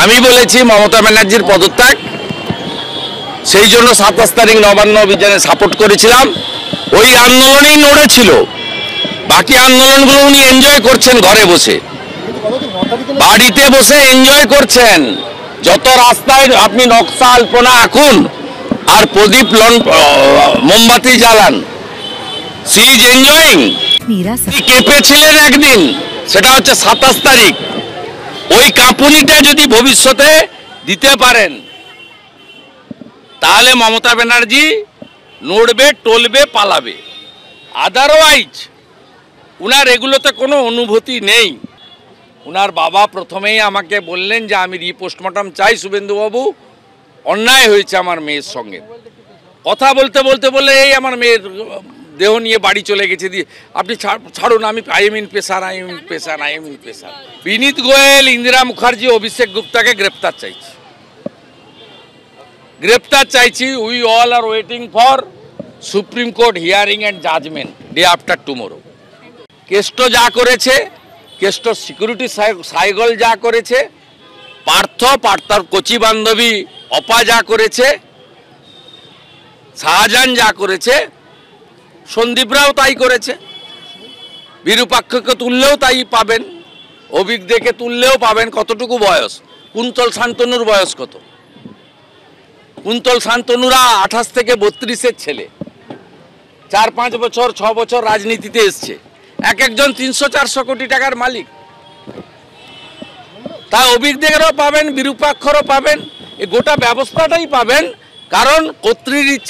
আমি বলেছি মমতা ব্যানার্জির পদত্যাগ, সেই জন্য 27 তারিখ নবান্ন অভিযানে সাপোর্ট করেছিলাম। ওই আন্দোলনেই নড়েছিল, বাকি আন্দোলনগুলো উনি এনজয় করছেন ঘরে বসে, বাড়িতে বসে এনজয় করছেন। যত রাস্তায় আপনি নকশা আলপনা আঁকুন আর প্রদীপ মোমবাতি জ্বালান, সি ইজ এনজয়িং। কেঁপেছিলেন একদিন, সেটা হচ্ছে 27 তারিখ। ওই কাঁপুনিটা যদি ভবিষ্যতে দিতে পারেন তাহলে মমতা ব্যানার্জি নড়বে, টলবে, পালাবে। আদারওয়াইজ উনার এগুলোতে কোনো অনুভূতি নেই। উনার বাবা প্রথমেই আমাকে বললেন যে আমি রিপোস্টমর্টম চাই শুভেন্দুবাবু, অন্যায় হয়েছে আমার মেয়ের সঙ্গে। কথা বলতে বলতে বলে এই আমার মেয়ের দেহ নিয়ে বাড়ি চলে গেছে। দিয়ে আপনি ছাড়ুন, আমি আই এম ইন পেশার। বিনীত গোয়েল, ইন্দিরা মুখার্জি, অভিষেক গুপ্তাকে গ্রেপ্তার চাইছি। We all are waiting for supreme court hearing and judgement day after tomorrow. Keshto যা করেছে, কেষ্ট সিকিউরিটি সাইগল যা করেছে, পার্থর কচি বান্ধবী অপা যা করেছে, শাহজাহান যা করেছে, সন্দীপরাও তাই করেছে। বিরূপাক্ষকে তুললেও তাই পাবেন, অভিজ্ঞকে তুললেও পাবেন। কতটুকু বয়স? কুন্তল শান্তনুর বয়স কত? কুন্তল শান্তনুরা 28 থেকে 32-এর ছেলে, 4-5 বছর 6 বছর রাজনীতিতে এসছে। একজন 300-400 কোটি টাকার মালিক। তা অভিজ্ঞদেরও পাবেন, বিরূপাক্ষরও পাবেন, এই গোটা ব্যবস্থাটাই পাবেন। কারণ কর্তৃর ইচ্ছা।